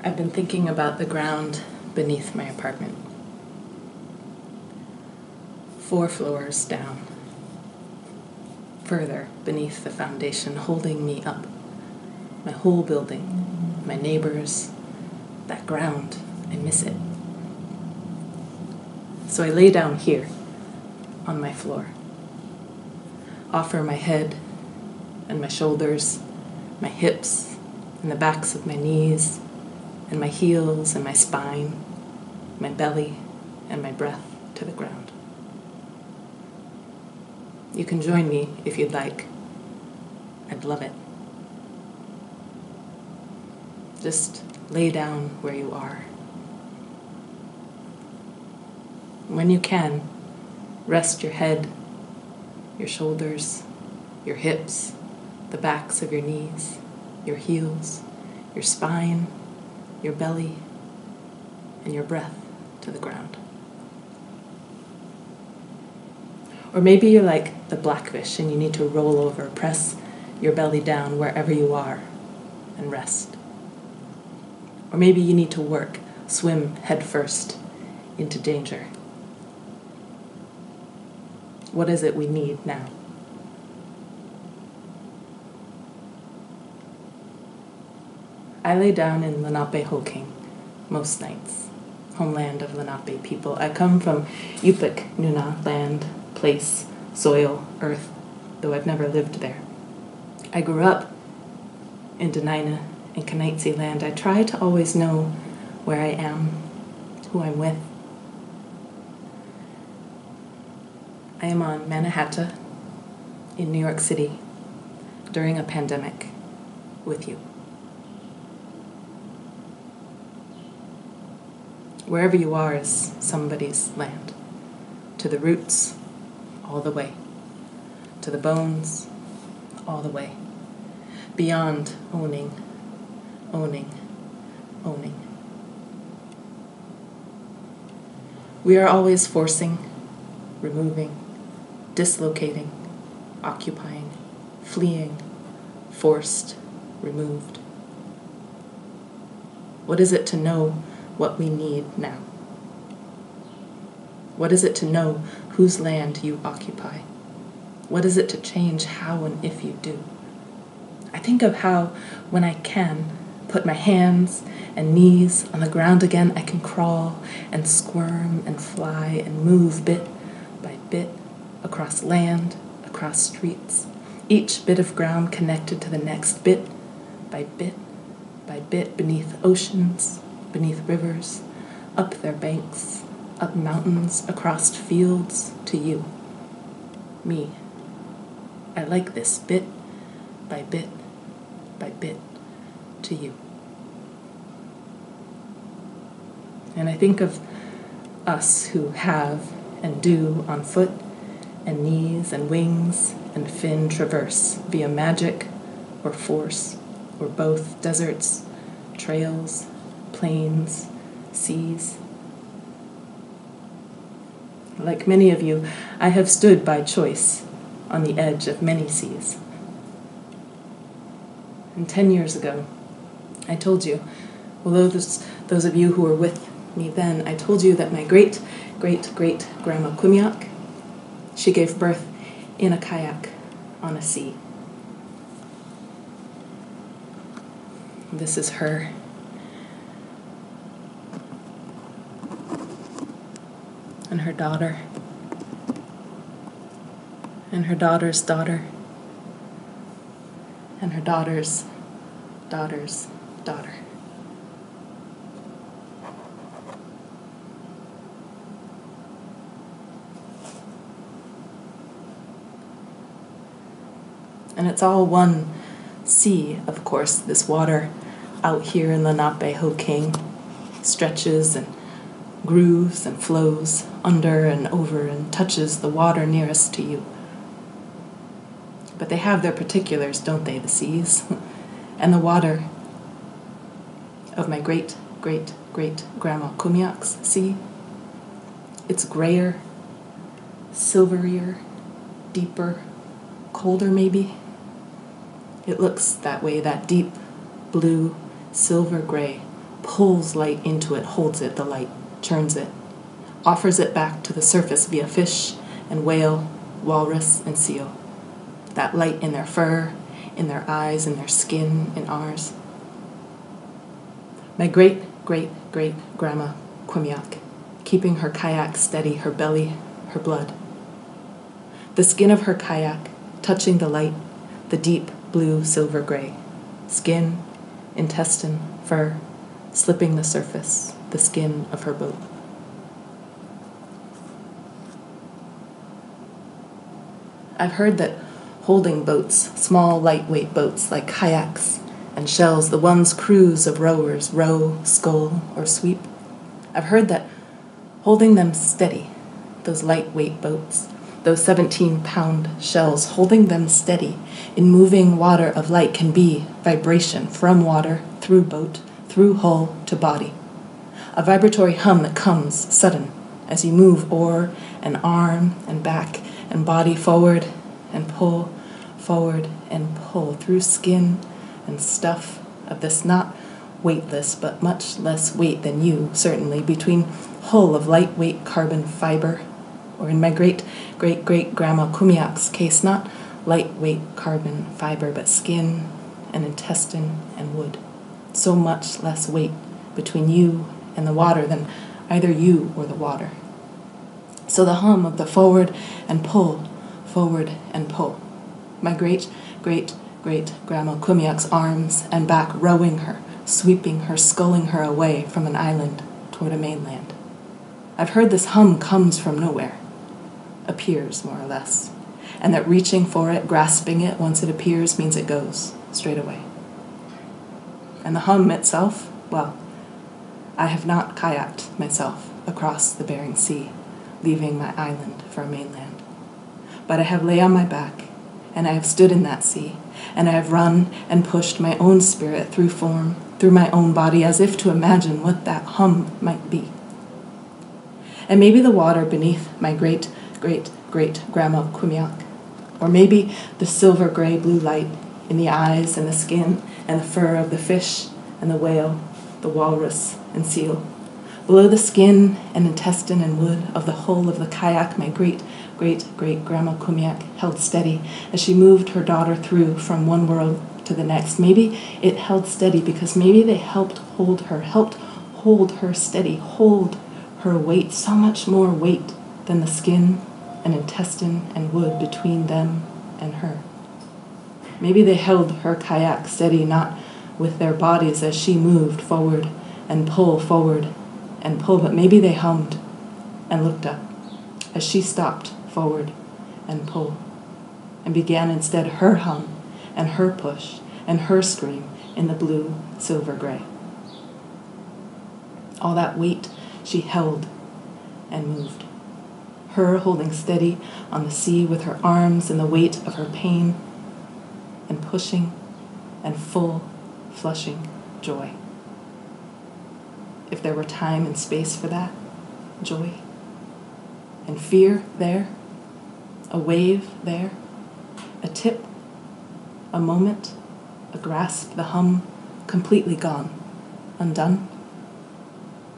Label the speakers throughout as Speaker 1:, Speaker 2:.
Speaker 1: I've been thinking about the ground beneath my apartment. 4 floors down, further beneath the foundation, holding me up. My whole building, my neighbors, that ground, I miss it. So I lay down here, on my floor. Offer my head and my shoulders, my hips and the backs of my knees, and my heels and my spine, my belly and my breath to the ground. You can join me if you'd like. I'd love it. Just lay down where you are. When you can, rest your head, your shoulders, your hips, the backs of your knees, your heels, your spine, your belly, and your breath to the ground. Or maybe you're like the blackfish and you need to roll over, press your belly down wherever you are, and rest. Or maybe you need to work, swim headfirst into danger. What is it we need now? I lay down in Lenape-Hoking most nights, homeland of Lenape people. I come from Yupik Nuna, land, place, soil, earth, though I've never lived there. I grew up in Denina and Kanaitsi land. I try to always know where I am, who I'm with. I am on Manhattan in New York City during a pandemic with you. Wherever you are is somebody's land, to the roots, all the way, to the bones, all the way, beyond owning, owning, owning. We are always forcing, removing, dislocating, occupying, fleeing, forced, removed. What is it to know what we need now? What is it to know whose land you occupy? What is it to change how and if you do? I think of how, when I can, put my hands and knees on the ground again, I can crawl and squirm and fly and move bit by bit across land, across streets, each bit of ground connected to the next bit by bit by bit, beneath oceans, beneath rivers, up their banks, up mountains, across fields, to you, me. I like this bit by bit by bit to you. And I think of us who have and do on foot and knees and wings and fin traverse via magic or force or both deserts, trails, plains, seas. Like many of you, I have stood by choice on the edge of many seas. And 10 years ago, I told you, well, those of you who were with me then, I told you that my great-great-great-grandma Kwimiak, she gave birth in a kayak on a sea. This is her. And her daughter. And her daughter's daughter. And her daughter's daughter's daughter. And it's all one sea, of course. This water out here in Lenape-Hoking stretches and grooves and flows under and over and touches the water nearest to you. But they have their particulars, don't they, the seas? And the water of my great-great-great-grandma Kwimiak's sea, it's grayer, silverier, deeper, colder maybe. It looks that way, that deep blue, silver gray pulls light into it, holds it, the light, churns it, offers it back to the surface via fish and whale, walrus and seal. That light in their fur, in their eyes, in their skin, in ours. My great-great-great-grandma Kwimiak, keeping her kayak steady, her belly, her blood. The skin of her kayak, touching the light, the deep blue silver gray. Skin, intestine, fur, slipping the surface, the skin of her boat. I've heard that holding boats, small lightweight boats like kayaks and shells, the ones crews of rowers row, scull, or sweep. I've heard that holding them steady, those lightweight boats, those 17-pound shells, holding them steady in moving water of light can be vibration from water, through boat, through hull to body. A vibratory hum that comes sudden as you move oar and arm and back and body forward and pull through skin and stuff of this not weightless but much less weight than you, certainly, between hull of lightweight carbon fiber, or in my great-great-great-grandma Kwimiak's case, not lightweight carbon fiber but skin and intestine and wood. So much less weight between you and the water than either you or the water. So the hum of the forward and pull, my great-great-great-grandma Kwimiak's arms and back rowing her, sweeping her, sculling her away from an island toward a mainland. I've heard this hum comes from nowhere, appears more or less, and that reaching for it, grasping it once it appears means it goes straight away. And the hum itself, well, I have not kayaked myself across the Bering Sea, leaving my island for a mainland. But I have lay on my back, and I have stood in that sea, and I have run and pushed my own spirit through form, through my own body, as if to imagine what that hum might be. And maybe the water beneath my great-great-great-grandma Kwimiak, or maybe the silver gray blue light in the eyes and the skin and the fur of the fish and the whale, the walrus and seal. Below the skin and intestine and wood of the hull of the kayak, my great-great-great-grandma Kwimiak held steady as she moved her daughter through from one world to the next. Maybe it held steady because maybe they helped hold her steady, hold her weight, so much more weight than the skin and intestine and wood between them and her. Maybe they held her kayak steady, not with their bodies as she moved forward and pull, but maybe they hummed and looked up as she stopped forward and pull, and began instead her hum and her push and her scream in the blue silver gray. All that weight she held and moved, her holding steady on the sea with her arms and the weight of her pain, and pushing and full flushing joy. If there were time and space for that, joy. And fear there, a wave there, a tip, a moment, a grasp, the hum completely gone, undone.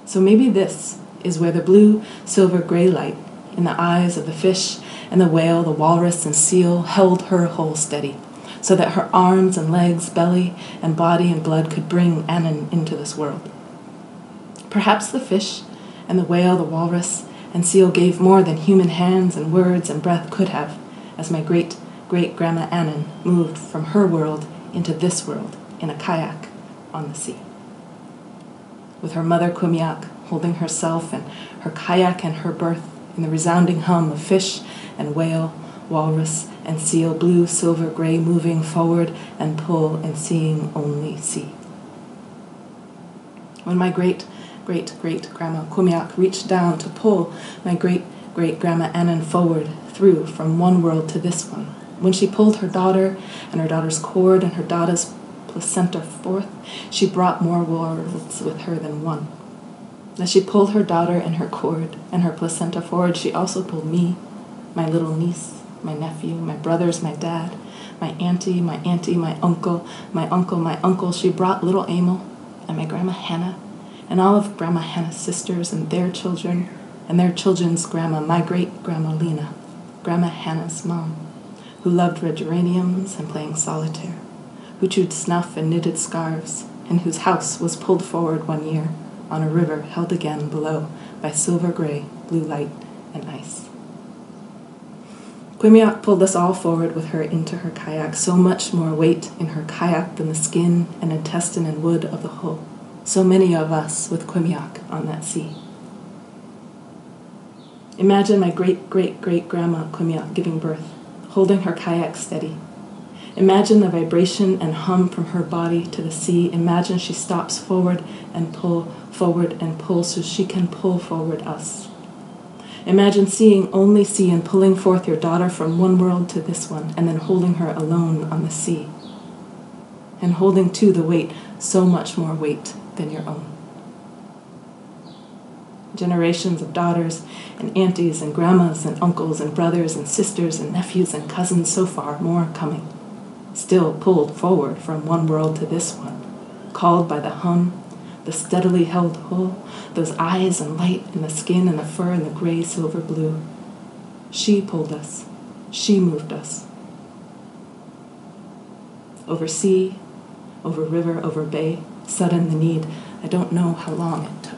Speaker 1: So maybe this is where the blue silver gray light in the eyes of the fish and the whale, the walrus and seal held her whole steady, so that her arms and legs, belly and body and blood could bring Annan into this world. Perhaps the fish and the whale, the walrus and seal gave more than human hands and words and breath could have, as my great-great-grandma Annan moved from her world into this world in a kayak on the sea. With her mother Kwimiak holding herself and her kayak and her birth in the resounding hum of fish and whale, walrus and seal, blue, silver, gray, moving forward and pull and seeing only sea. When my great-great-great-grandma Kwimiak reached down to pull my great-great-grandma Annan forward through from one world to this one, when she pulled her daughter and her daughter's cord and her daughter's placenta forth, she brought more worlds with her than one. As she pulled her daughter and her cord and her placenta forward, she also pulled me, my little niece, my nephew, my brothers, my dad, my auntie, my uncle. She brought little Emil and my grandma Hannah and all of Grandma Hannah's sisters and their children, and their children's grandma, my great-grandma Lena, Grandma Hannah's mom, who loved red geraniums and playing solitaire, who chewed snuff and knitted scarves, and whose house was pulled forward one year on a river held again below by silver-gray, blue light, and ice. Kwimiak pulled us all forward with her into her kayak, so much more weight in her kayak than the skin and intestine and wood of the hull. So many of us with Kwimiak on that sea. Imagine my great-great-great-grandma Kwimiak giving birth, holding her kayak steady. Imagine the vibration and hum from her body to the sea. Imagine she stops forward and pull so she can pull forward us. Imagine seeing only sea and pulling forth your daughter from one world to this one, and then holding her alone on the sea. And holding too the weight, so much more weight than your own. Generations of daughters and aunties and grandmas and uncles and brothers and sisters and nephews and cousins, so far more coming. Still pulled forward from one world to this one, called by the hum, the steadily held hull, those eyes and light and the skin and the fur and the gray silver blue. She pulled us. She moved us. Over sea, over river, over bay, sudden the need. I don't know how long it took.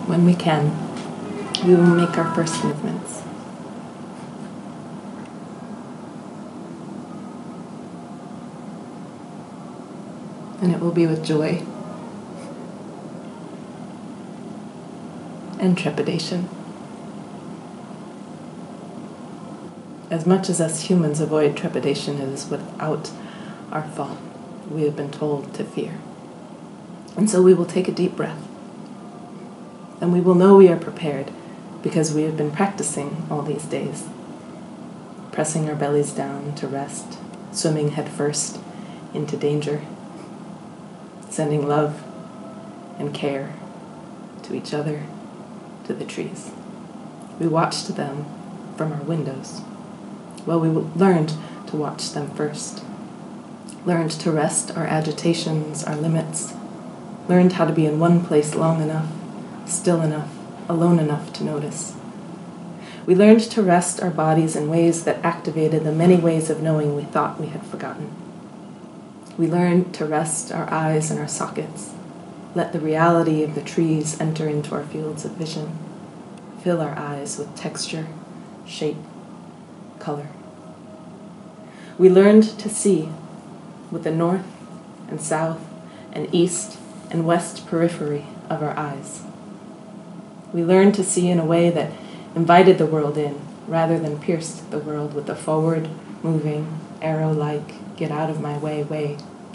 Speaker 1: When we can, we will make our first movements. And it will be with joy and trepidation As much as us humans avoid trepidation, it is without our fault. We have been told to fear. And so we will take a deep breath. And we will know we are prepared because we have been practicing all these days. Pressing our bellies down to rest, swimming headfirst into danger, sending love and care to each other, to the trees. We watched them from our windows. Well, we learned to watch them first. Learned to rest our agitations, our limits. Learned how to be in one place long enough, still enough, alone enough to notice. We learned to rest our bodies in ways that activated the many ways of knowing we thought we had forgotten. We learned to rest our eyes in our sockets, let the reality of the trees enter into our fields of vision, fill our eyes with texture, shape, color. We learned to see with the north and south and east and west periphery of our eyes. We learned to see in a way that invited the world in rather than pierced the world with the forward, moving, arrow-like, get out of my way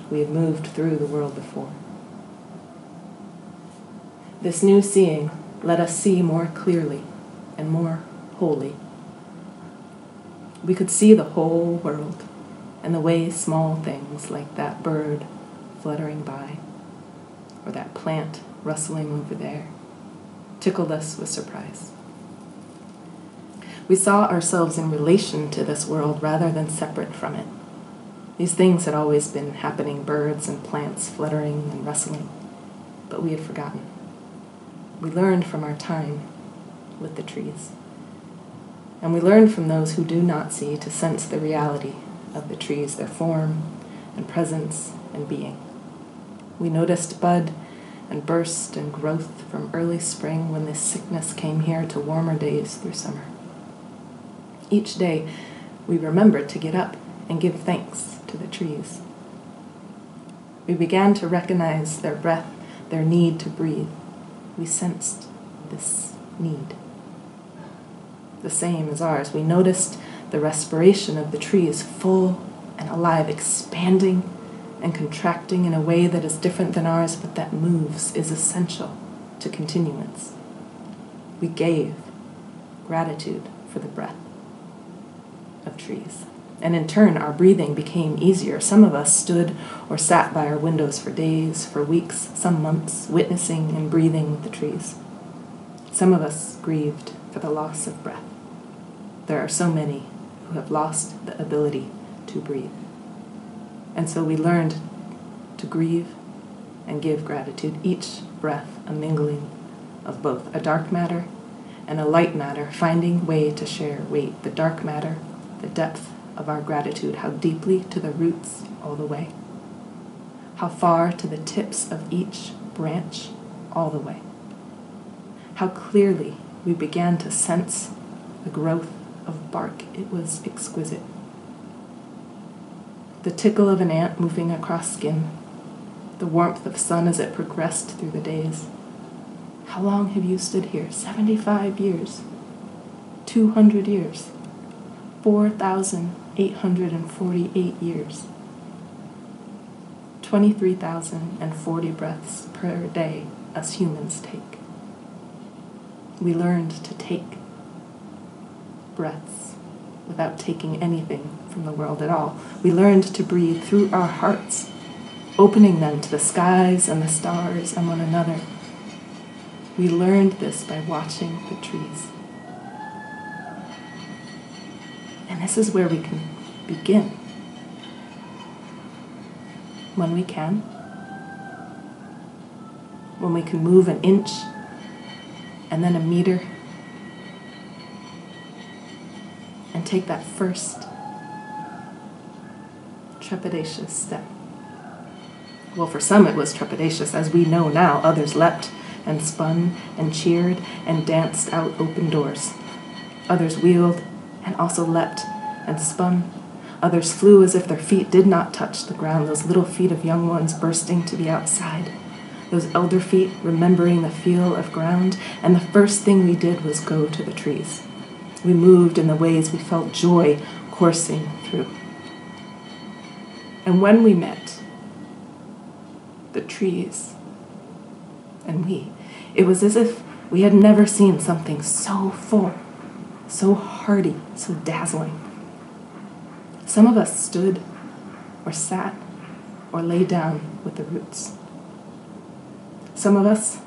Speaker 1: we had moved through the world before. This new seeing let us see more clearly and more wholly. We could see the whole world and the way small things like that bird fluttering by or that plant rustling over there tickled us with surprise. We saw ourselves in relation to this world rather than separate from it. These things had always been happening, birds and plants fluttering and rustling, but we had forgotten. We learned from our time with the trees. And we learned from those who do not see to sense the reality of the trees, their form and presence and being. We noticed bud and burst and growth from early spring when this sickness came here to warmer days through summer. Each day we remembered to get up and give thanks to the trees. We began to recognize their breath, their need to breathe. We sensed this need. The same as ours. We noticed the respiration of the trees, full and alive, expanding and contracting in a way that is different than ours, but that moves, is essential to continuance. We gave gratitude for the breath of trees. And in turn, our breathing became easier. Some of us stood or sat by our windows for days, for weeks, some months, witnessing and breathing with the trees. Some of us grieved for the loss of breath. There are so many who have lost the ability to breathe. And so we learned to grieve and give gratitude, each breath a mingling of both a dark matter and a light matter, finding way to share weight, the dark matter, the depth of our gratitude, how deeply to the roots all the way, how far to the tips of each branch all the way, how clearly we began to sense the growth of bark. It was exquisite. The tickle of an ant moving across skin, the warmth of sun as it progressed through the days. How long have you stood here? 75 years, 200 years, 4,848 years, 23,040 breaths per day us humans take. We learned to take breaths without taking anything from the world at all. We learned to breathe through our hearts, opening them to the skies and the stars and one another. We learned this by watching the trees. And this is where we can begin. When we can. When we can move an inch and then a meter and take that first trepidatious step. Well, for some it was trepidatious, as we know now. Others leapt and spun and cheered and danced out open doors. Others wheeled and also leapt and spun. Others flew as if their feet did not touch the ground, those little feet of young ones bursting to the outside, those elder feet remembering the feel of ground, and the first thing we did was go to the trees. We moved in the ways we felt joy coursing through. And when we met, the trees and we, it was as if we had never seen something so full, so hearty, so dazzling. Some of us stood or sat or lay down with the roots. Some of us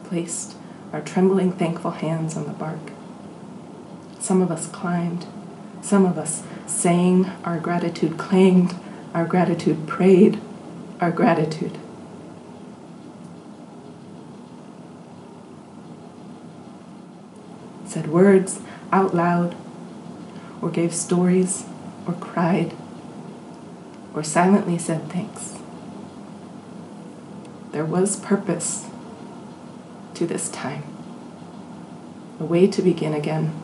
Speaker 1: placed our trembling, thankful hands on the bark. Some of us climbed. Some of us sang our gratitude, claimed our gratitude, prayed our gratitude. Said words out loud, or gave stories, or cried, or silently said thanks. There was purpose to this time, a way to begin again,